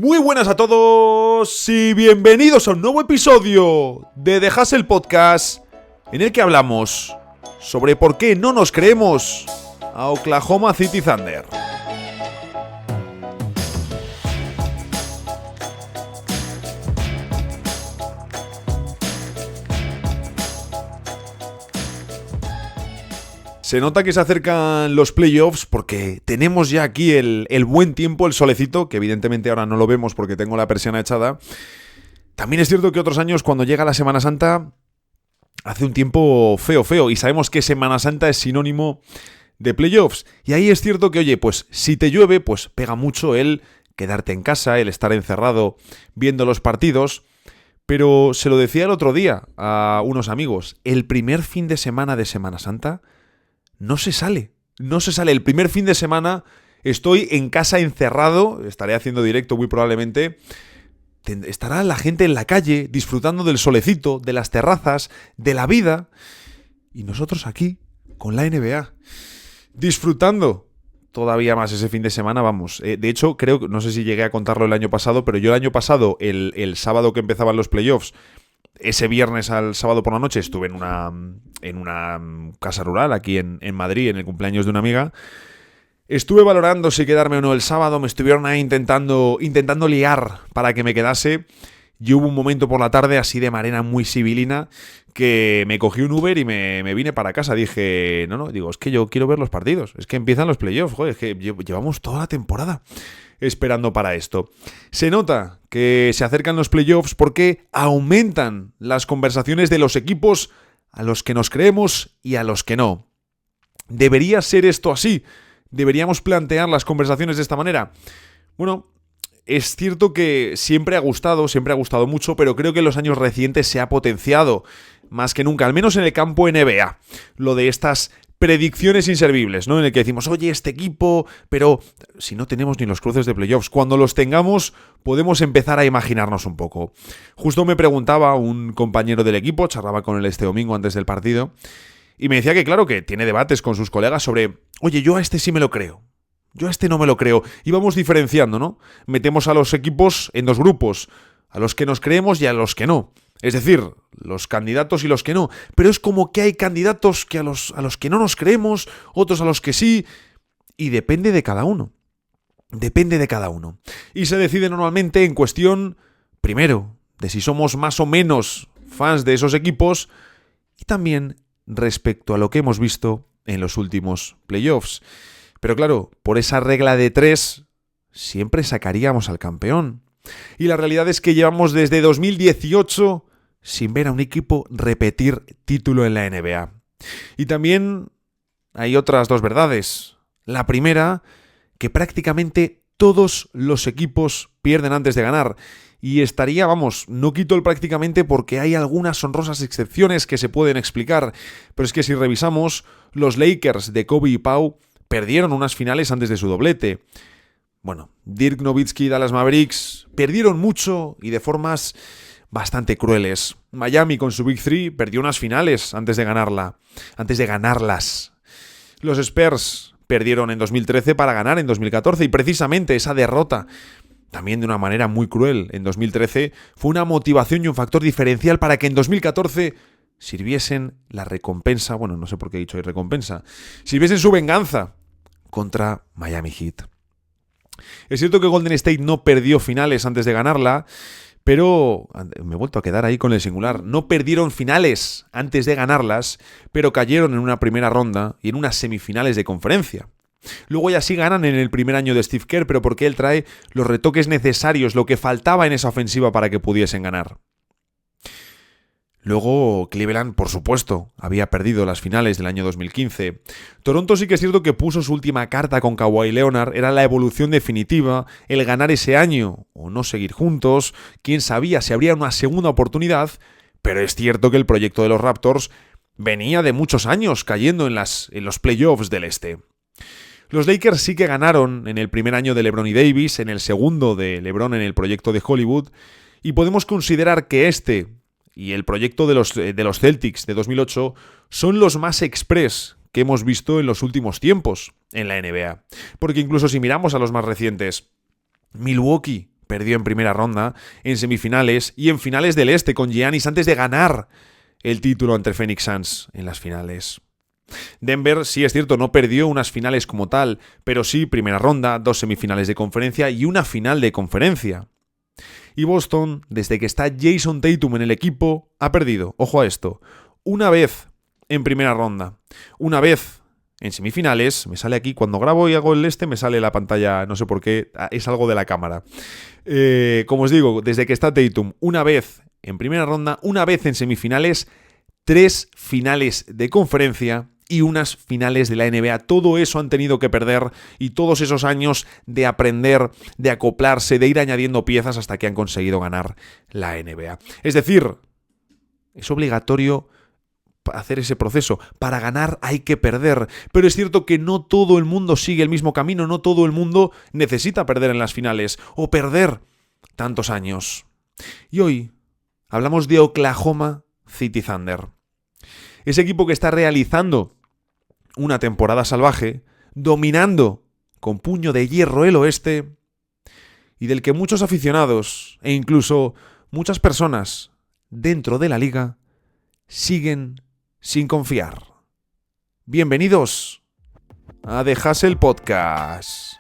Muy buenas a todos y bienvenidos a un nuevo episodio de The Hustle Podcast, en el que hablamos sobre por qué no nos creemos a Oklahoma City Thunder. Se nota que se acercan los playoffs porque tenemos ya aquí el buen tiempo, el solecito, que evidentemente ahora no lo vemos porque tengo la persiana echada. También es cierto que otros años cuando llega la Semana Santa hace un tiempo feo y sabemos que Semana Santa es sinónimo de playoffs. Y ahí es cierto que, oye, pues si te llueve, pues pega mucho el quedarte en casa, el estar encerrado viendo los partidos. Pero se lo decía el otro día a unos amigos, el primer fin de Semana Santa no se sale. El primer fin de semana estoy en casa encerrado, estaré haciendo directo muy probablemente. Estará la gente en la calle disfrutando del solecito, de las terrazas, de la vida. Y nosotros aquí, con la NBA, disfrutando todavía más ese fin de semana, vamos. De hecho, creo que, no sé si llegué a contarlo el año pasado, pero yo el año pasado, el sábado que empezaban los playoffs, ese viernes al sábado por la noche estuve en una casa rural aquí en Madrid, en el cumpleaños de una amiga. Estuve valorando si quedarme o no el sábado, me estuvieron ahí intentando liar para que me quedase. Y hubo un momento por la tarde, así de manera muy sibilina, que me cogí un Uber y me vine para casa. Dije, digo, es que yo quiero ver los partidos, es que empiezan los playoffs, joder, es que llevamos toda la temporada esperando para esto. Se nota que se acercan los playoffs porque aumentan las conversaciones de los equipos a los que nos creemos y a los que no. ¿Debería ser esto así? ¿Deberíamos plantear las conversaciones de esta manera? Bueno, es cierto que siempre ha gustado mucho, pero creo que en los años recientes se ha potenciado más que nunca, al menos en el campo NBA, lo de estas predicciones inservibles, ¿no? En el que decimos, oye, este equipo, pero si no tenemos ni los cruces de playoffs, cuando los tengamos podemos empezar a imaginarnos un poco. Justo me preguntaba un compañero del equipo, charlaba con él este domingo antes del partido, y me decía que claro, que tiene debates con sus colegas sobre, oye, yo a este sí me lo creo, yo a este no me lo creo, y vamos diferenciando, ¿no? Metemos a los equipos en dos grupos, a los que nos creemos y a los que no. Es decir, los candidatos y los que no. Pero es como que hay candidatos que a los que no nos creemos, otros a los que sí. Y depende de cada uno. Y se decide normalmente en cuestión, primero, de si somos más o menos fans de esos equipos. Y también respecto a lo que hemos visto en los últimos playoffs. Pero claro, por esa regla de 3, siempre sacaríamos al campeón. Y la realidad es que llevamos desde 2018 sin ver a un equipo repetir título en la NBA. Y también hay otras dos verdades. La primera, que prácticamente todos los equipos pierden antes de ganar. Y estaría, no quito el prácticamente porque hay algunas honrosas excepciones que se pueden explicar. Pero es que si revisamos, los Lakers de Kobe y Pau perdieron unas finales antes de su doblete. Bueno, Dirk Nowitzki y Dallas Mavericks perdieron mucho y de formas bastante crueles. Miami con su Big Three perdió unas finales antes de ganarlas. Los Spurs perdieron en 2013 para ganar en 2014 y precisamente esa derrota, también de una manera muy cruel en 2013, fue una motivación y un factor diferencial para que en 2014 sirviesen la recompensa, no sé por qué he dicho recompensa, sirviesen su venganza contra Miami Heat. Es cierto que Golden State no perdió finales antes de ganarla, pero me he vuelto a quedar ahí con el singular. No perdieron finales antes de ganarlas, pero cayeron en una primera ronda y en unas semifinales de conferencia. Luego ya sí ganan en el primer año de Steve Kerr, pero porque él trae los retoques necesarios, lo que faltaba en esa ofensiva para que pudiesen ganar. Luego Cleveland, por supuesto, había perdido las finales del año 2015. Toronto sí que es cierto que puso su última carta con Kawhi Leonard, era la evolución definitiva, el ganar ese año o no seguir juntos, quién sabía si habría una segunda oportunidad, pero es cierto que el proyecto de los Raptors venía de muchos años cayendo en los playoffs del este. Los Lakers sí que ganaron en el primer año de LeBron y Davis, en el segundo de LeBron en el proyecto de Hollywood, y podemos considerar que este y el proyecto de los Celtics de 2008 son los más express que hemos visto en los últimos tiempos en la NBA. Porque incluso si miramos a los más recientes, Milwaukee perdió en primera ronda, en semifinales y en finales del Este con Giannis antes de ganar el título ante Phoenix Suns en las finales. Denver, sí es cierto, no perdió unas finales como tal, pero sí primera ronda, 2 semifinales de conferencia y una final de conferencia. Y Boston, desde que está Jason Tatum en el equipo, ha perdido, ojo a esto, una vez en primera ronda, una vez en semifinales, me sale aquí, cuando grabo y hago el me sale la pantalla, no sé por qué, es algo de la cámara. Como os digo, desde que está Tatum, una vez en primera ronda, una vez en semifinales, 3 finales de conferencia y unas finales de la NBA. Todo eso han tenido que perder y todos esos años de aprender, de acoplarse, de ir añadiendo piezas hasta que han conseguido ganar la NBA. Es decir, es obligatorio hacer ese proceso. Para ganar hay que perder. Pero es cierto que no todo el mundo sigue el mismo camino, no todo el mundo necesita perder en las finales o perder tantos años. Y hoy hablamos de Oklahoma City Thunder. Ese equipo que está realizando una temporada salvaje, dominando con puño de hierro el oeste, y del que muchos aficionados e incluso muchas personas dentro de la liga siguen sin confiar. Bienvenidos a The Hustle Podcast.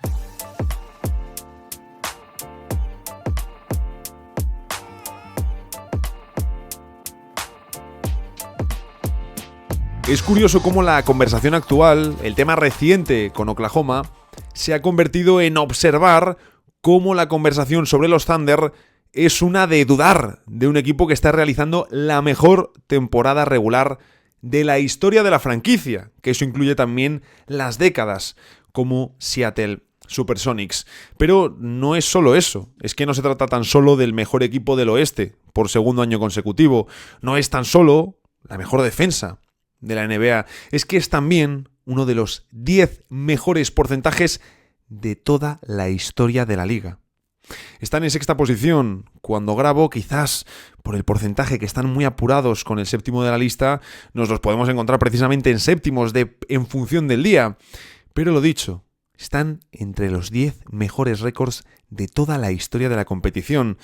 Es curioso cómo la conversación actual, el tema reciente con Oklahoma, se ha convertido en observar cómo la conversación sobre los Thunder es una de dudar de un equipo que está realizando la mejor temporada regular de la historia de la franquicia, que eso incluye también las décadas, como Seattle Supersonics. Pero no es solo eso, es que no se trata tan solo del mejor equipo del oeste por segundo año consecutivo, no es tan solo la mejor defensa de la NBA, es que es también uno de los 10 mejores porcentajes de toda la historia de la liga. Están en sexta posición cuando grabo, quizás por el porcentaje que están muy apurados con el séptimo de la lista, nos los podemos encontrar precisamente en séptimos en función del día. Pero lo dicho, están entre los 10 mejores récords de toda la historia de la competición.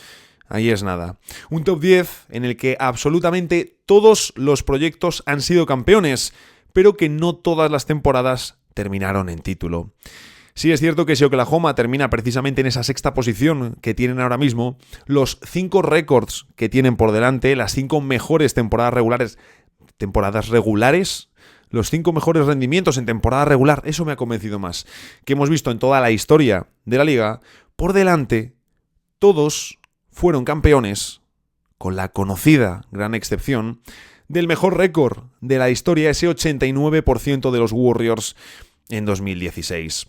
Ahí es nada. Un top 10 en el que absolutamente todos los proyectos han sido campeones, pero que no todas las temporadas terminaron en título. Sí es cierto que si Oklahoma termina precisamente en esa sexta posición que tienen ahora mismo, los 5 récords que tienen por delante, las 5 mejores temporadas regulares, los 5 mejores rendimientos en temporada regular, eso me ha convencido más, que hemos visto en toda la historia de la liga, por delante, todos fueron campeones, con la conocida gran excepción del mejor récord de la historia, ese 89% de los Warriors en 2016.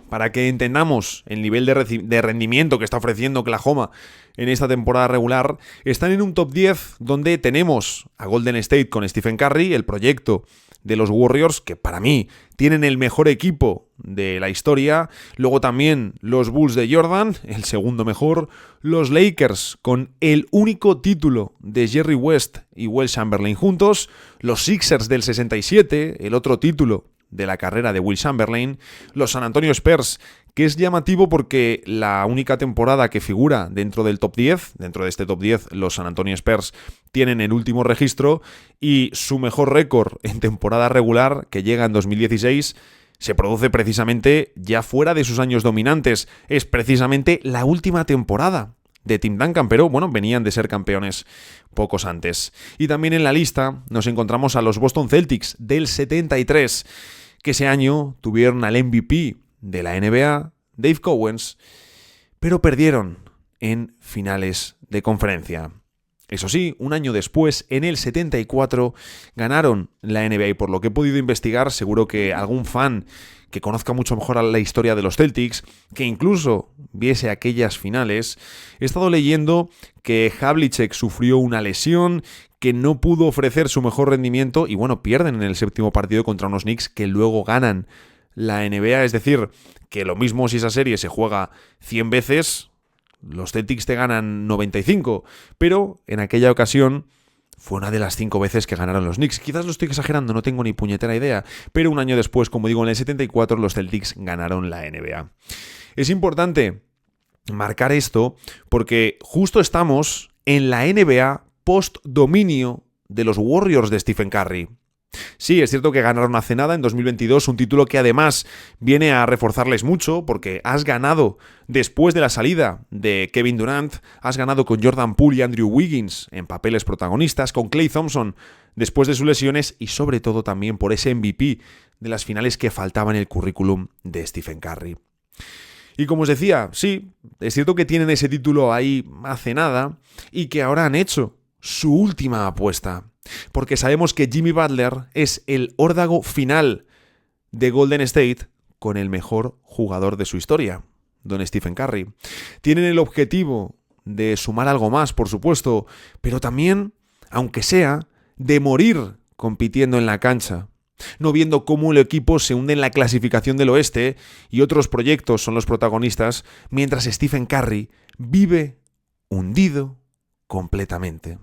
Para que entendamos el nivel de rendimiento que está ofreciendo Oklahoma en esta temporada regular, están en un top 10 donde tenemos a Golden State con Stephen Curry, el proyecto de los Warriors, que para mí tienen el mejor equipo de la historia. Luego también los Bulls de Jordan, el segundo mejor. Los Lakers con el único título de Jerry West y Will Chamberlain juntos. Los Sixers del 67, el otro título de la carrera de Will Chamberlain. Los San Antonio Spurs, que es llamativo porque la única temporada que figura dentro del top 10, dentro de este top 10, los San Antonio Spurs tienen el último registro y su mejor récord en temporada regular, que llega en 2016, se produce precisamente ya fuera de sus años dominantes. Es precisamente la última temporada de Tim Duncan, pero bueno, venían de ser campeones pocos antes. Y también en la lista nos encontramos a los Boston Celtics del 73, que ese año tuvieron al MVP de la NBA, Dave Cowens, pero perdieron en finales de conferencia. Eso sí, un año después, en el 74, ganaron la NBA y por lo que he podido investigar, seguro que algún fan que conozca mucho mejor la historia de los Celtics, que incluso viese aquellas finales, he estado leyendo que Havlicek sufrió una lesión, que no pudo ofrecer su mejor rendimiento y bueno, pierden en el séptimo partido contra unos Knicks que luego ganan la NBA. Es decir, que lo mismo si esa serie se juega 100 veces, los Celtics te ganan 95, pero en aquella ocasión fue una de las 5 veces que ganaron los Knicks. Quizás lo estoy exagerando, no tengo ni puñetera idea, pero un año después, como digo, en el 74 los Celtics ganaron la NBA. Es importante marcar esto porque justo estamos en la NBA post-dominio de los Warriors de Stephen Curry. Sí, es cierto que ganaron hace nada, en 2022, un título que además viene a reforzarles mucho porque has ganado después de la salida de Kevin Durant, has ganado con Jordan Poole y Andrew Wiggins en papeles protagonistas, con Klay Thompson después de sus lesiones y sobre todo también por ese MVP de las finales que faltaba en el currículum de Stephen Curry. Y como os decía, sí, es cierto que tienen ese título ahí hace nada y que ahora han hecho su última apuesta. Porque sabemos que Jimmy Butler es el órdago final de Golden State con el mejor jugador de su historia, don Stephen Curry. Tienen el objetivo de sumar algo más, por supuesto, pero también, aunque sea, de morir compitiendo en la cancha, no viendo cómo el equipo se hunde en la clasificación del oeste y otros proyectos son los protagonistas, mientras Stephen Curry vive hundido completamente.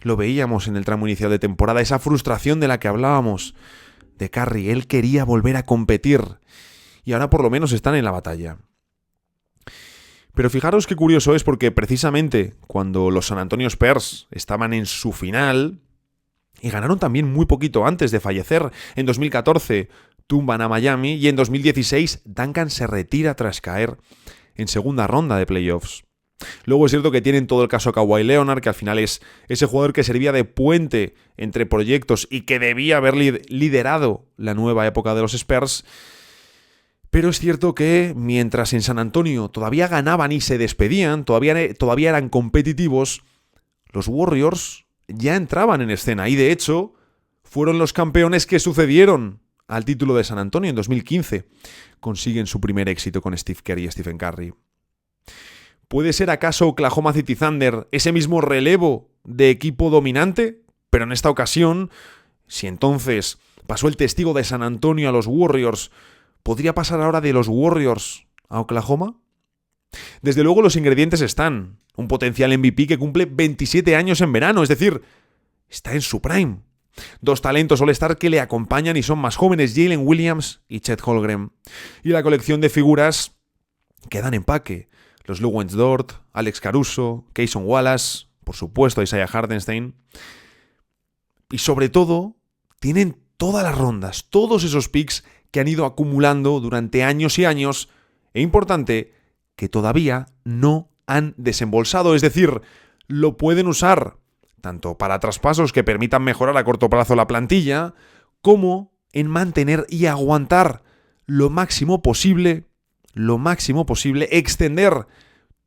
Lo veíamos en el tramo inicial de temporada, esa frustración de la que hablábamos de Curry. Él quería volver a competir y ahora por lo menos están en la batalla. Pero fijaros qué curioso es porque precisamente cuando los San Antonio Spurs estaban en su final y ganaron también muy poquito antes de fallecer, en 2014 tumban a Miami y en 2016 Duncan se retira tras caer en segunda ronda de playoffs. Luego es cierto que tienen todo el caso Kawhi Leonard, que al final es ese jugador que servía de puente entre proyectos y que debía haber liderado la nueva época de los Spurs. Pero es cierto que mientras en San Antonio todavía ganaban y se despedían, todavía eran competitivos, los Warriors ya entraban en escena y de hecho fueron los campeones que sucedieron al título de San Antonio en 2015. Consiguen su primer éxito con Steve Kerr y Stephen Curry. ¿Puede ser acaso Oklahoma City Thunder ese mismo relevo de equipo dominante? Pero en esta ocasión, si entonces pasó el testigo de San Antonio a los Warriors, ¿podría pasar ahora de los Warriors a Oklahoma? Desde luego los ingredientes están. Un potencial MVP que cumple 27 años en verano, es decir, está en su prime. Dos talentos All-Star que le acompañan y son más jóvenes, Jalen Williams y Chet Holmgren. Y la colección de figuras que dan empaque. Los Luguentz Dort, Alex Caruso, Cason Wallace, por supuesto Isaiah Hartenstein. Y sobre todo, tienen todas las rondas, todos esos picks que han ido acumulando durante años y años, e importante, que todavía no han desembolsado, es decir, lo pueden usar tanto para traspasos que permitan mejorar a corto plazo la plantilla, como en mantener y aguantar lo máximo posible, extender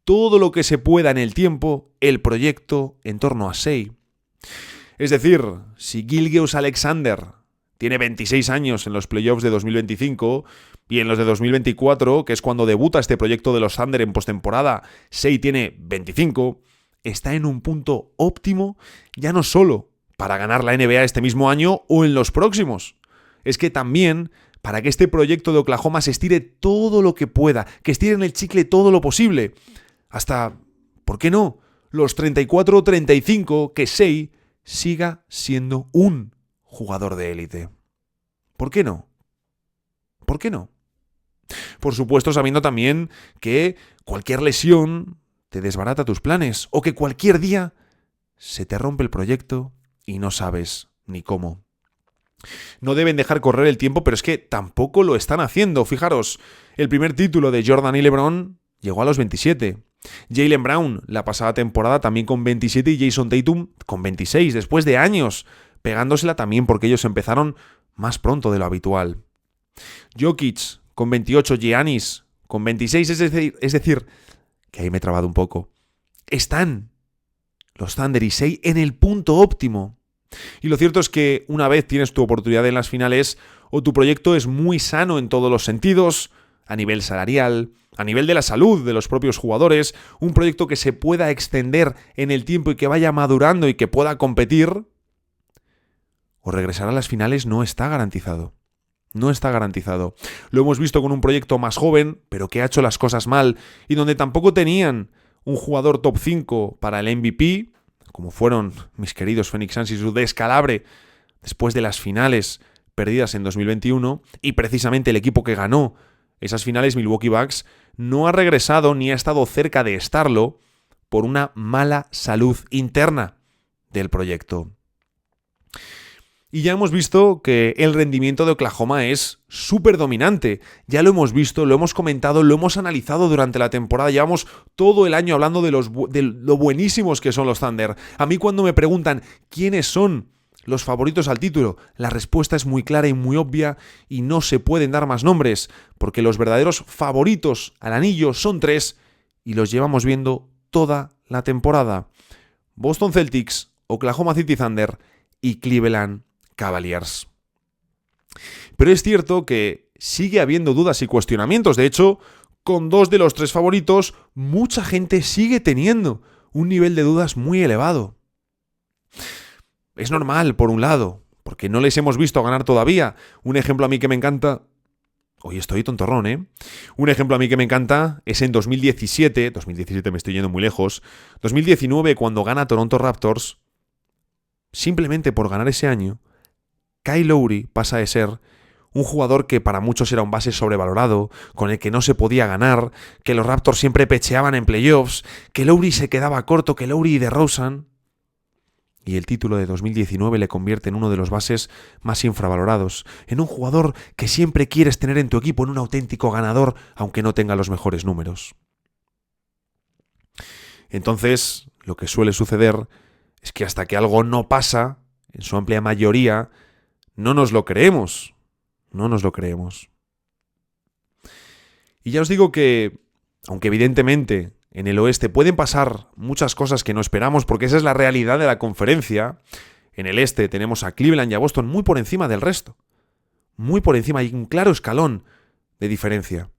todo lo que se pueda en el tiempo el proyecto en torno a Shai. Es decir, si Gilgeous-Alexander tiene 26 años en los playoffs de 2025 y en los de 2024, que es cuando debuta este proyecto de los Thunder en postemporada, Shai tiene 25, está en un punto óptimo ya no solo para ganar la NBA este mismo año o en los próximos, es que también para que este proyecto de Oklahoma se estire todo lo que pueda, que estiren el chicle todo lo posible, hasta, ¿por qué no?, los 34 o 35, que Shai siga siendo un jugador de élite. ¿Por qué no? ¿Por qué no? Por supuesto, sabiendo también que cualquier lesión te desbarata tus planes, o que cualquier día se te rompe el proyecto y no sabes ni cómo. No deben dejar correr el tiempo, pero es que tampoco lo están haciendo. Fijaros, el primer título de Jordan y LeBron llegó a los 27. Jaylen Brown la pasada temporada también con 27 y Jason Tatum con 26, después de años pegándosela también porque ellos empezaron más pronto de lo habitual. Jokic con 28, Giannis con 26, es decir, que ahí me he trabado un poco. Están los Thunder y Shai en el punto óptimo. Y lo cierto es que una vez tienes tu oportunidad en las finales, o tu proyecto es muy sano en todos los sentidos, a nivel salarial, a nivel de la salud de los propios jugadores, un proyecto que se pueda extender en el tiempo y que vaya madurando y que pueda competir, o regresar a las finales no está garantizado. No está garantizado. Lo hemos visto con un proyecto más joven, pero que ha hecho las cosas mal, y donde tampoco tenían un jugador top 5 para el MVP, como fueron mis queridos Phoenix Suns y su descalabre después de las finales perdidas en 2021, y precisamente el equipo que ganó esas finales, Milwaukee Bucks, no ha regresado ni ha estado cerca de estarlo por una mala salud interna del proyecto. Y ya hemos visto que el rendimiento de Oklahoma es súper dominante. Ya lo hemos visto, lo hemos comentado, lo hemos analizado durante la temporada. Llevamos todo el año hablando de lo buenísimos que son los Thunder. A mí cuando me preguntan quiénes son los favoritos al título, la respuesta es muy clara y muy obvia y no se pueden dar más nombres, porque los verdaderos favoritos al anillo son 3 y los llevamos viendo toda la temporada. Boston Celtics, Oklahoma City Thunder y Cleveland Cavaliers. Pero es cierto que sigue habiendo dudas y cuestionamientos. De hecho, con 2 de los 3 favoritos, mucha gente sigue teniendo un nivel de dudas muy elevado. Es normal, por un lado, porque no les hemos visto ganar todavía. Un ejemplo a mí que me encanta... Hoy estoy tontorrón, ¿eh? Un ejemplo a mí que me encanta es en 2017 me estoy yendo muy lejos, 2019 cuando gana Toronto Raptors, simplemente por ganar ese año, Kyle Lowry pasa de ser un jugador que para muchos era un base sobrevalorado, con el que no se podía ganar, que los Raptors siempre pecheaban en playoffs, que Lowry se quedaba corto, que Lowry y DeRozan. Y el título de 2019 le convierte en uno de los bases más infravalorados, en un jugador que siempre quieres tener en tu equipo, en un auténtico ganador, aunque no tenga los mejores números. Entonces, lo que suele suceder es que hasta que algo no pasa, en su amplia mayoría, no nos lo creemos. No nos lo creemos. Y ya os digo que, aunque evidentemente en el oeste pueden pasar muchas cosas que no esperamos, porque esa es la realidad de la conferencia, en el este tenemos a Cleveland y a Boston muy por encima del resto. Muy por encima, hay un claro escalón de diferencia.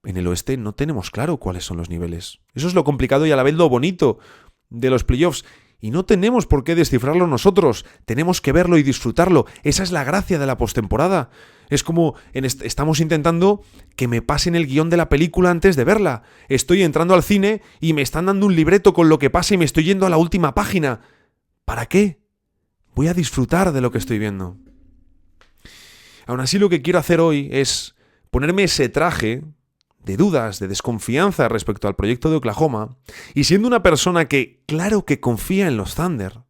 En el oeste no tenemos claro cuáles son los niveles. Eso es lo complicado y a la vez lo bonito de los playoffs. Y no tenemos por qué descifrarlo nosotros, tenemos que verlo y disfrutarlo. Esa es la gracia de la postemporada. Es como estamos intentando que me pasen el guión de la película antes de verla. Estoy entrando al cine y me están dando un libreto con lo que pasa y me estoy yendo a la última página. ¿Para qué? Voy a disfrutar de lo que estoy viendo. Aún así, lo que quiero hacer hoy es ponerme ese traje de dudas, de desconfianza respecto al proyecto de Oklahoma, y siendo una persona que, claro que confía en los Thunder,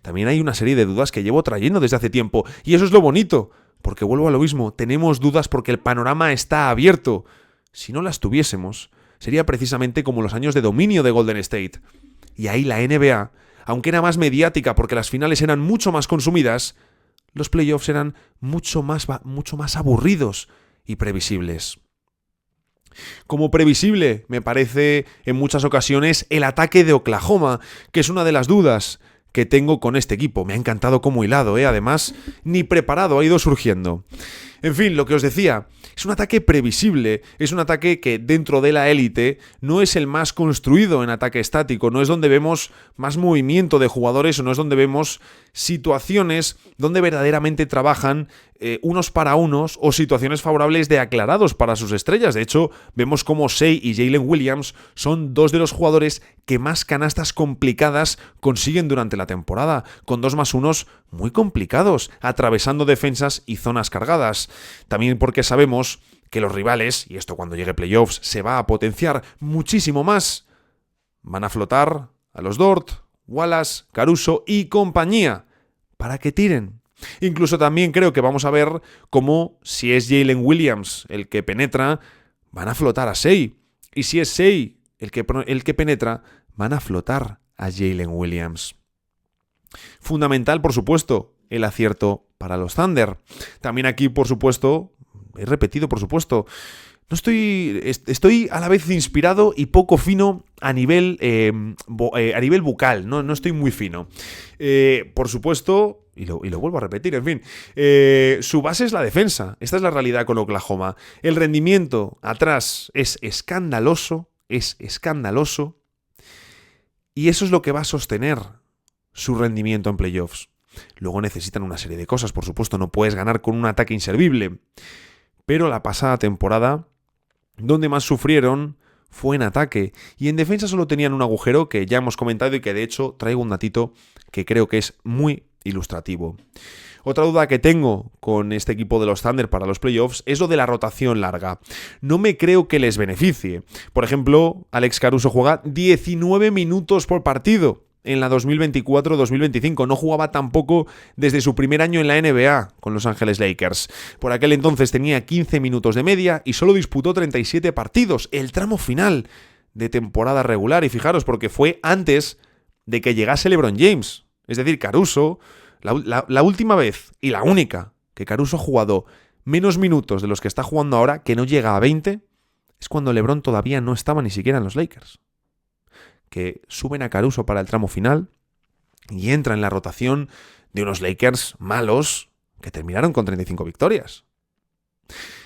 también hay una serie de dudas que llevo trayendo desde hace tiempo, y eso es lo bonito, porque vuelvo a lo mismo, tenemos dudas porque el panorama está abierto. Si no las tuviésemos, sería precisamente como los años de dominio de Golden State. Y ahí la NBA, aunque era más mediática porque las finales eran mucho más consumidas, los playoffs eran mucho más aburridos y previsibles. Como previsible, me parece en muchas ocasiones el ataque de Oklahoma, que es una de las dudas que tengo con este equipo. Me ha encantado como hilado, además, ni preparado, ha ido surgiendo. En fin, lo que os decía, es un ataque previsible, es un ataque que dentro de la élite no es el más construido en ataque estático, no es donde vemos más movimiento de jugadores o no es donde vemos situaciones donde verdaderamente trabajan unos para unos o situaciones favorables de aclarados para sus estrellas. De hecho, vemos como Shai y Jalen Williams son 2 de los jugadores que más canastas complicadas consiguen durante la temporada, con 2+1 muy complicados, atravesando defensas y zonas cargadas. También porque sabemos que los rivales, y esto cuando llegue playoffs se va a potenciar muchísimo más, van a flotar a los Dort, Wallace, Caruso y compañía para que tiren. Incluso también creo que vamos a ver cómo, si es Jalen Williams el que penetra, van a flotar a Shai. Y si es Shai el que penetra, van a flotar a Jalen Williams. Fundamental, por supuesto, el acierto para los Thunder. También aquí, por supuesto, he repetido, por supuesto, estoy a la vez inspirado y poco fino a nivel bucal, no estoy muy fino. Por supuesto, y lo vuelvo a repetir, en fin, su base es la defensa. Esta es la realidad con Oklahoma. El rendimiento atrás es escandaloso, y eso es lo que va a sostener su rendimiento en playoffs. Luego necesitan una serie de cosas, por supuesto, no puedes ganar con un ataque inservible. Pero la pasada temporada, donde más sufrieron fue en ataque. Y en defensa solo tenían un agujero que ya hemos comentado y que de hecho traigo un datito que creo que es muy ilustrativo. Otra duda que tengo con este equipo de los Thunder para los playoffs es lo de la rotación larga. No me creo que les beneficie. Por ejemplo, Alex Caruso juega 19 minutos por partido en la 2024-2025. No jugaba tampoco desde su primer año en la NBA con Los Ángeles Lakers. Por aquel entonces tenía 15 minutos de media y solo disputó 37 partidos, el tramo final de temporada regular. Y fijaros, porque fue antes de que llegase LeBron James. Es decir, Caruso, la última vez y la única que Caruso ha jugado menos minutos de los que está jugando ahora, que no llega a 20, es cuando LeBron todavía no estaba ni siquiera en los Lakers. Que suben a Caruso para el tramo final y entra en la rotación de unos Lakers malos que terminaron con 35 victorias.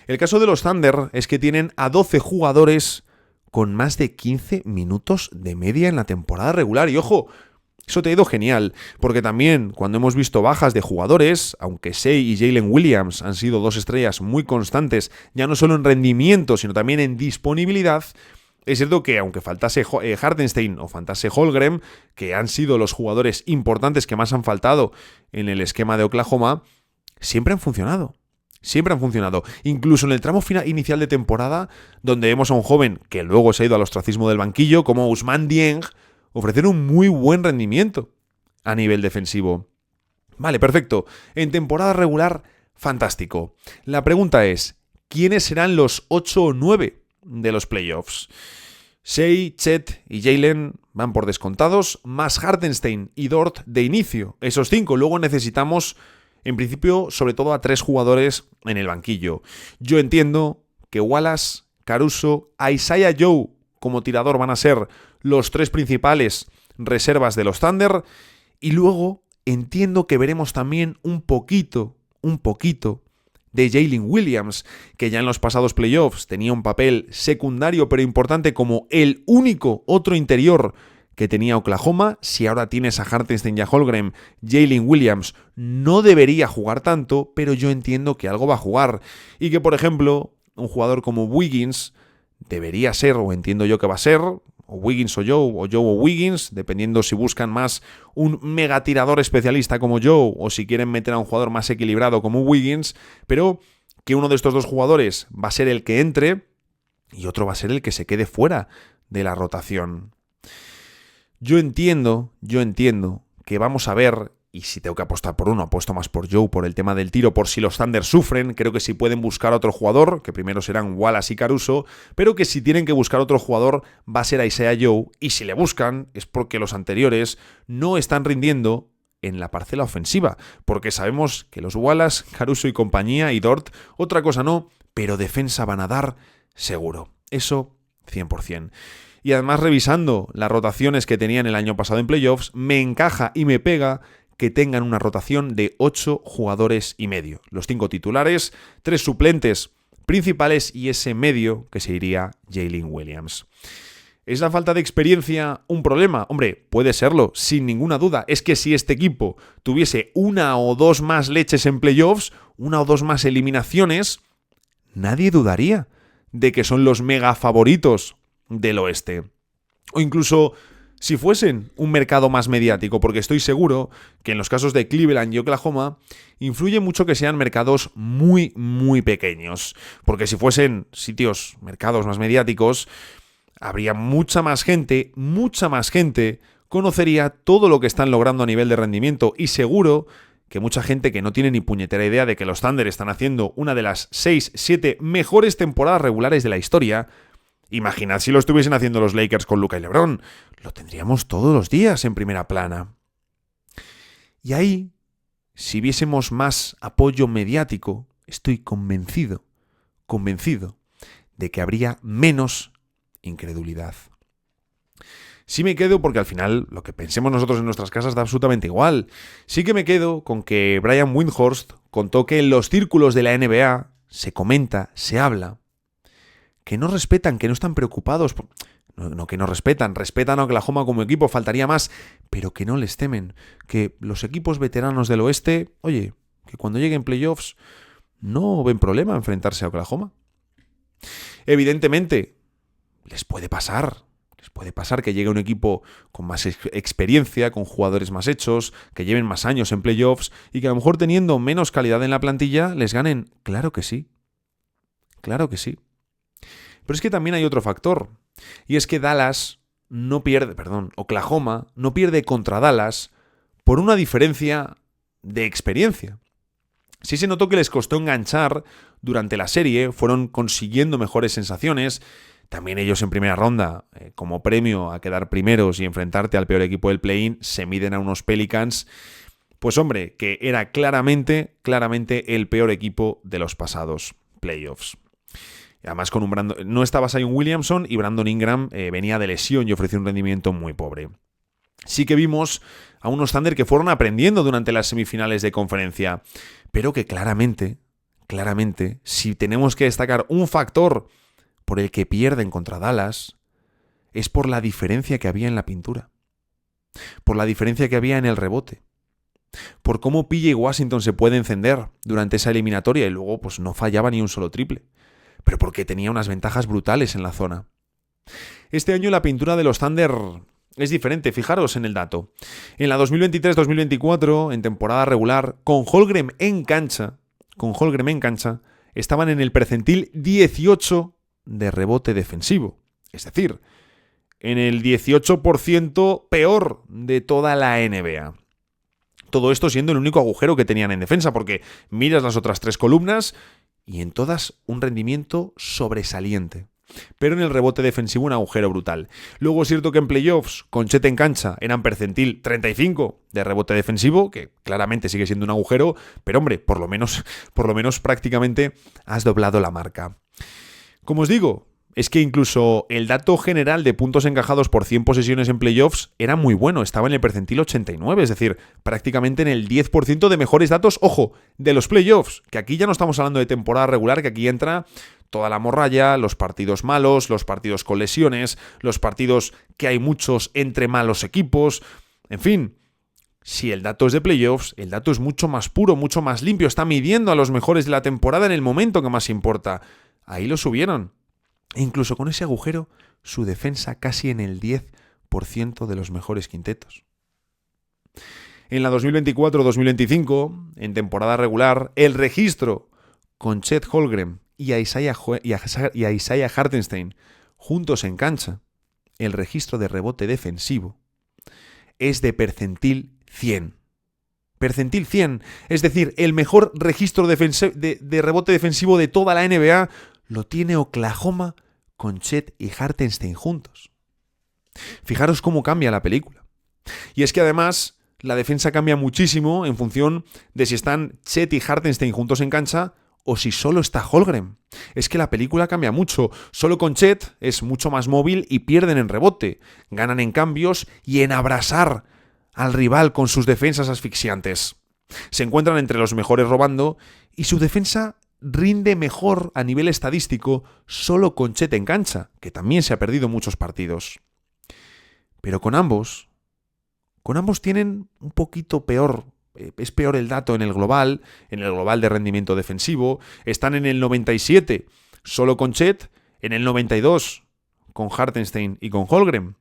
El caso de los Thunder es que tienen a 12 jugadores con más de 15 minutos de media en la temporada regular. Y ojo, eso te ha ido genial, porque también cuando hemos visto bajas de jugadores, aunque Shai y Jalen Williams han sido dos estrellas muy constantes, ya no solo en rendimiento, sino también en disponibilidad, es cierto que aunque faltase Hartenstein o faltase Holmgren, que han sido los jugadores importantes que más han faltado en el esquema de Oklahoma, siempre han funcionado. Siempre han funcionado. Incluso en el tramo inicial de temporada, donde vemos a un joven que luego se ha ido al ostracismo del banquillo, como Ousmane Dieng, ofrecer un muy buen rendimiento a nivel defensivo. Vale, perfecto. En temporada regular, fantástico. La pregunta es, ¿quiénes serán los 8 o 9 de los playoffs? Shai, Chet y Jalen van por descontados, más Hartenstein y Dort de inicio. Esos 5. Luego necesitamos, en principio, sobre todo a 3 jugadores en el banquillo. Yo entiendo que Wallace, Caruso, Isaiah Joe como tirador van a ser los 3 principales reservas de los Thunder, y luego entiendo que veremos también un poquito de Jalen Williams, que ya en los pasados playoffs tenía un papel secundario pero importante como el único otro interior que tenía Oklahoma. Si ahora tienes a Hartenstein y a Holmgren, Jalen Williams no debería jugar tanto, pero yo entiendo que algo va a jugar. Y que, por ejemplo, un jugador como Wiggins debería ser, o entiendo yo que va a ser, o Wiggins o Joe o Wiggins, dependiendo si buscan más un megatirador especialista como Joe o si quieren meter a un jugador más equilibrado como Wiggins, pero que uno de estos dos jugadores va a ser el que entre y otro va a ser el que se quede fuera de la rotación. Yo entiendo que vamos a ver, y si tengo que apostar por uno, apuesto más por Joe por el tema del tiro, por si los Thunder sufren. Creo que si pueden buscar a otro jugador, que primero serán Wallace y Caruso, pero que si tienen que buscar otro jugador va a ser Isaiah Joe, y si le buscan es porque los anteriores no están rindiendo en la parcela ofensiva, porque sabemos que los Wallace, Caruso y compañía y Dort, otra cosa no, pero defensa van a dar seguro. Eso 100%. Y además, revisando las rotaciones que tenían el año pasado en playoffs, me encaja y me pega que tengan una rotación de 8 jugadores y medio. Los 5 titulares, 3 suplentes principales y ese medio que se iría Jalen Williams. ¿Es la falta de experiencia un problema? Hombre, puede serlo, sin ninguna duda. Es que si este equipo tuviese 1 o 2 más leches en playoffs, 1 o 2 más eliminaciones, nadie dudaría de que son los mega favoritos del oeste. O incluso si fuesen un mercado más mediático, porque estoy seguro que en los casos de Cleveland y Oklahoma influye mucho que sean mercados muy, muy pequeños. Porque si fuesen mercados más mediáticos, habría mucha más gente conocería todo lo que están logrando a nivel de rendimiento, y seguro que mucha gente que no tiene ni puñetera idea de que los Thunder están haciendo una de las 6-7 mejores temporadas regulares de la historia. Imaginad si lo estuviesen haciendo los Lakers con Luka y LeBron. Lo tendríamos todos los días en primera plana. Y ahí, si viésemos más apoyo mediático, estoy convencido de que habría menos incredulidad. Sí me quedo, porque al final lo que pensemos nosotros en nuestras casas da absolutamente igual. Sí que me quedo con que Brian Windhorst contó que en los círculos de la NBA se comenta, se habla, que no respetan, que no están preocupados. No que no respetan a Oklahoma como equipo, faltaría más, pero que no les temen. Que los equipos veteranos del oeste, oye, que cuando lleguen playoffs no ven problema enfrentarse a Oklahoma. Evidentemente, les puede pasar Puede pasar que llegue un equipo con más experiencia, con jugadores más hechos, que lleven más años en playoffs y que a lo mejor teniendo menos calidad en la plantilla les ganen. Claro que sí. Claro que sí. Pero es que también hay otro factor. Y es que Oklahoma no pierde contra Dallas por una diferencia de experiencia. Sí se notó que les costó enganchar durante la serie, fueron consiguiendo mejores sensaciones. También ellos en primera ronda, como premio a quedar primeros y enfrentarte al peor equipo del play-in, se miden a unos Pelicans. Pues hombre, que era claramente el peor equipo de los pasados playoffs. Además, no estaba Zion Williamson y Brandon Ingram venía de lesión y ofreció un rendimiento muy pobre. Sí que vimos a unos Thunder que fueron aprendiendo durante las semifinales de conferencia, pero que claramente, si tenemos que destacar un factor por el que pierden contra Dallas, es por la diferencia que había en la pintura, por la diferencia que había en el rebote, por cómo PJ Washington se puede encender durante esa eliminatoria y luego pues no fallaba ni un solo triple, pero porque tenía unas ventajas brutales en la zona. Este año la pintura de los Thunder es diferente, fijaros en el dato. En la 2023-2024, en temporada regular, con Holmgren en cancha, estaban en el percentil 18 de rebote defensivo. Es decir, en el 18% peor de toda la NBA. Todo esto siendo el único agujero que tenían en defensa, porque miras las otras 3 columnas y en todas un rendimiento sobresaliente. Pero en el rebote defensivo un agujero brutal. Luego es cierto que en playoffs, con Chet en cancha, eran percentil 35 de rebote defensivo, que claramente sigue siendo un agujero, pero hombre, por lo menos prácticamente has doblado la marca. Como os digo, es que incluso el dato general de puntos encajados por 100 posesiones en playoffs era muy bueno, estaba en el percentil 89, es decir, prácticamente en el 10% de mejores datos, ojo, de los playoffs, que aquí ya no estamos hablando de temporada regular, que aquí entra toda la morralla, los partidos malos, los partidos con lesiones, los partidos que hay muchos entre malos equipos, en fin. Si el dato es de playoffs, el dato es mucho más puro, mucho más limpio, está midiendo a los mejores de la temporada en el momento que más importa. Ahí lo subieron. E incluso con ese agujero, su defensa casi en el 10% de los mejores quintetos. En la 2024-2025, en temporada regular, el registro con Chet Holmgren y a Isaiah Hartenstein juntos en cancha, el registro de rebote defensivo es de percentil 100. Percentil 100, es decir, el mejor registro de rebote defensivo de toda la NBA lo tiene Oklahoma con Chet y Hartenstein juntos. Fijaros cómo cambia la película. Y es que además la defensa cambia muchísimo en función de si están Chet y Hartenstein juntos en cancha o si solo está Holmgren. Es que la película cambia mucho. Solo con Chet es mucho más móvil y pierden en rebote. Ganan en cambios y en abrasar al rival con sus defensas asfixiantes. Se encuentran entre los mejores robando y su defensa rinde mejor a nivel estadístico solo con Chet en cancha, que también se ha perdido muchos partidos. Pero con ambos tienen un poquito peor. Es peor el dato en el global de rendimiento defensivo. Están en el 97 solo con Chet, en el 92 con Hartenstein y con Holmgren.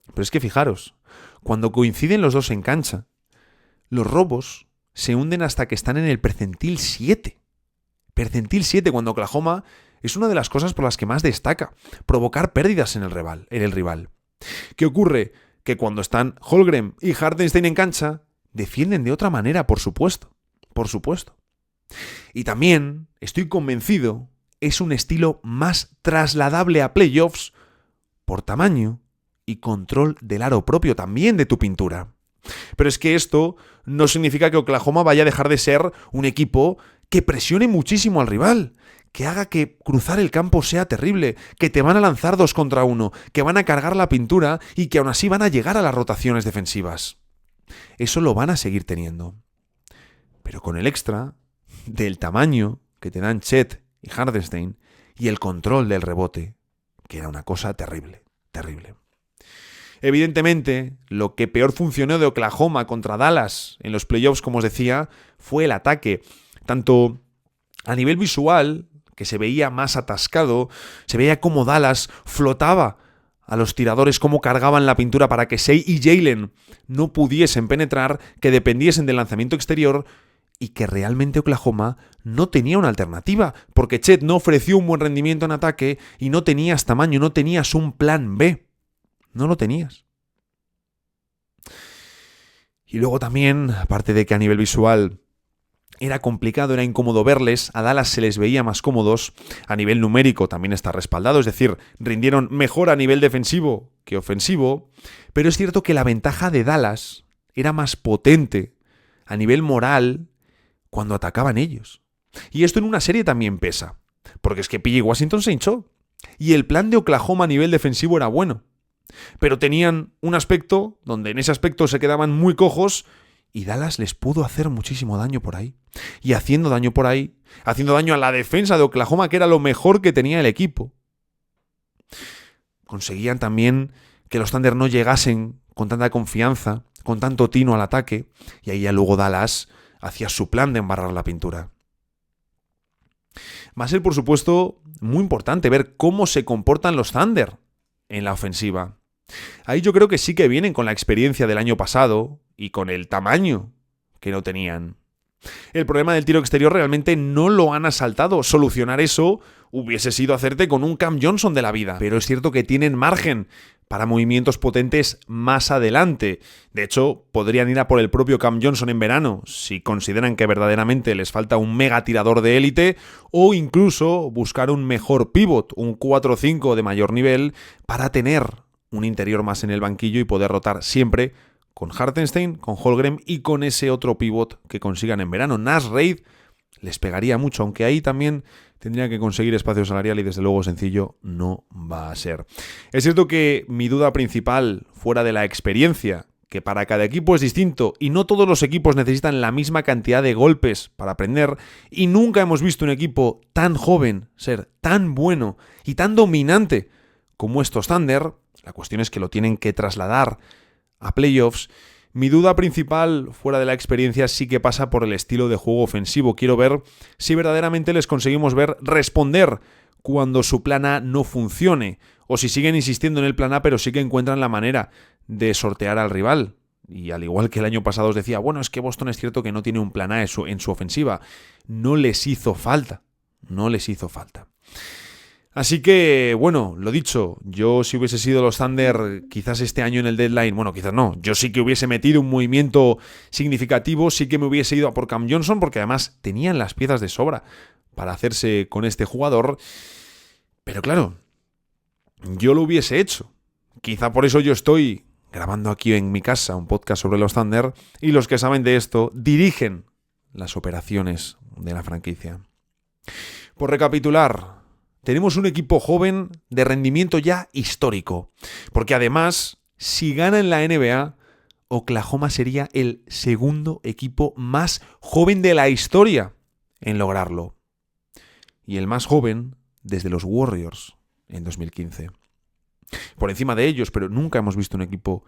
Pero es que fijaros, cuando coinciden los dos en cancha, los robos se hunden hasta que están en el percentil 7. Percentil 7, cuando Oklahoma es una de las cosas por las que más destaca, provocar pérdidas en el rival. ¿Qué ocurre? Que cuando están Holmgren y Hartenstein en cancha, defienden de otra manera, por supuesto. Y también, estoy convencido, es un estilo más trasladable a playoffs por tamaño y control del aro propio también de tu pintura. Pero es que esto no significa que Oklahoma vaya a dejar de ser un equipo que presione muchísimo al rival, que haga que cruzar el campo sea terrible, que te van a lanzar 2 contra 1, que van a cargar la pintura y que aún así van a llegar a las rotaciones defensivas. Eso lo van a seguir teniendo. Pero con el extra del tamaño que te dan Chet y Hartenstein y el control del rebote, que era una cosa terrible. Evidentemente, lo que peor funcionó de Oklahoma contra Dallas en los playoffs, como os decía, fue el ataque. Tanto a nivel visual, que se veía más atascado, se veía como Dallas flotaba a los tiradores cómo cargaban la pintura para que Shai y Jaylen no pudiesen penetrar, que dependiesen del lanzamiento exterior y que realmente Oklahoma no tenía una alternativa, porque Chet no ofreció un buen rendimiento en ataque y no tenías tamaño, no tenías un plan B. No lo tenías. Y luego también, aparte de que a nivel visual era complicado, era incómodo verles, a Dallas se les veía más cómodos, a nivel numérico también está respaldado, es decir, rindieron mejor a nivel defensivo que ofensivo, pero es cierto que la ventaja de Dallas era más potente a nivel moral cuando atacaban ellos. Y esto en una serie también pesa, porque es que P.J. Washington se hinchó, y el plan de Oklahoma a nivel defensivo era bueno, pero tenían un aspecto donde en ese aspecto se quedaban muy cojos y Dallas les pudo hacer muchísimo daño por ahí. Y haciendo daño por ahí, haciendo daño a la defensa de Oklahoma, que era lo mejor que tenía el equipo. Conseguían también que los Thunder no llegasen con tanta confianza, con tanto tino al ataque, y ahí ya luego Dallas hacía su plan de embarrar la pintura. Va a ser, por supuesto, muy importante ver cómo se comportan los Thunder en la ofensiva. Ahí yo creo que sí que vienen con la experiencia del año pasado y con el tamaño que no tenían. El problema del tiro exterior realmente no lo han asaltado. Solucionar eso hubiese sido hacerte con un Cam Johnson de la vida. Pero es cierto que tienen margen para movimientos potentes más adelante. De hecho, podrían ir a por el propio Cam Johnson en verano, si consideran que verdaderamente les falta un mega tirador de élite, o incluso buscar un mejor pivot, un 4-5 de mayor nivel, para tener un interior más en el banquillo y poder rotar siempre con Hartenstein, con Holmgren y con ese otro pivot que consigan en verano. Naz Reid les pegaría mucho, aunque ahí también tendría que conseguir espacio salarial y desde luego sencillo no va a ser. Es cierto que mi duda principal, fuera de la experiencia, que para cada equipo es distinto y no todos los equipos necesitan la misma cantidad de golpes para aprender, y nunca hemos visto un equipo tan joven ser tan bueno y tan dominante como estos Thunder. La cuestión es que lo tienen que trasladar a playoffs. Mi duda principal, fuera de la experiencia, sí que pasa por el estilo de juego ofensivo. Quiero ver si verdaderamente les conseguimos ver responder cuando su plan A no funcione, o si siguen insistiendo en el plan A pero sí que encuentran la manera de sortear al rival. Y al igual que el año pasado os decía, bueno, es que Boston es cierto que no tiene un plan A en su ofensiva. No les hizo falta. Así que, bueno, lo dicho, yo si hubiese sido los Thunder quizás este año en el deadline, bueno, quizás no, yo sí que hubiese metido un movimiento significativo, sí que me hubiese ido a por Cam Johnson, porque además tenían las piezas de sobra para hacerse con este jugador, pero claro, yo lo hubiese hecho. Quizá por eso yo estoy grabando aquí en mi casa un podcast sobre los Thunder, y los que saben de esto dirigen las operaciones de la franquicia. Por recapitular, tenemos un equipo joven de rendimiento ya histórico, porque además, si gana en la NBA, Oklahoma sería el segundo equipo más joven de la historia en lograrlo. Y el más joven desde los Warriors en 2015. Por encima de ellos, pero nunca hemos visto un equipo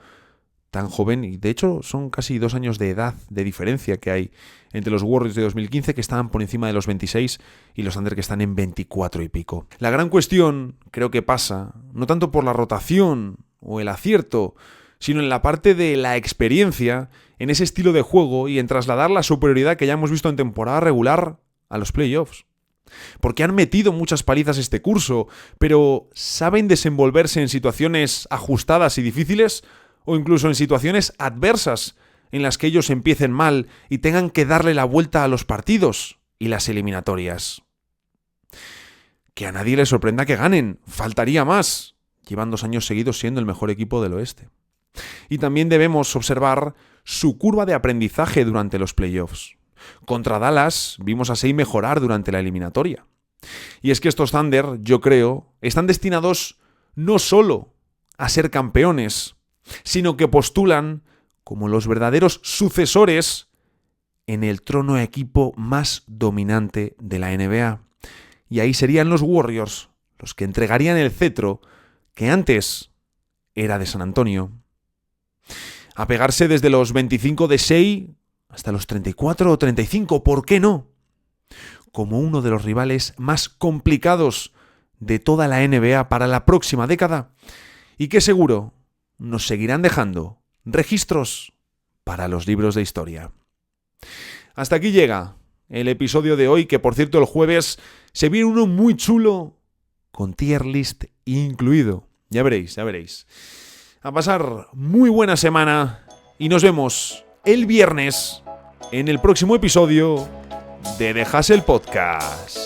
tan joven, y de hecho son casi 2 años de edad de diferencia que hay entre los Warriors de 2015, que estaban por encima de los 26, y los Thunder, que están en 24 y pico. La gran cuestión creo que pasa no tanto por la rotación o el acierto, sino en la parte de la experiencia, en ese estilo de juego y en trasladar la superioridad que ya hemos visto en temporada regular a los playoffs. Porque han metido muchas palizas este curso, pero ¿saben desenvolverse en situaciones ajustadas y difíciles? O incluso en situaciones adversas en las que ellos empiecen mal y tengan que darle la vuelta a los partidos y las eliminatorias. Que a nadie le sorprenda que ganen, faltaría más. Llevan 2 años seguidos siendo el mejor equipo del oeste. Y también debemos observar su curva de aprendizaje durante los playoffs. Contra Dallas vimos a Shai mejorar durante la eliminatoria. Y es que estos Thunder, yo creo, están destinados no solo a ser campeones, sino que postulan como los verdaderos sucesores en el trono equipo más dominante de la NBA. Y ahí serían los Warriors los que entregarían el cetro que antes era de San Antonio. A pegarse desde los 25 de Shai hasta los 34 o 35, ¿por qué no? Como uno de los rivales más complicados de toda la NBA para la próxima década. y que seguro nos seguirán dejando registros para los libros de historia. Hasta aquí llega el episodio de hoy, que por cierto el jueves se viene uno muy chulo con tier list incluido. Ya veréis. A pasar muy buena semana y nos vemos el viernes en el próximo episodio de The Hustle Podcast.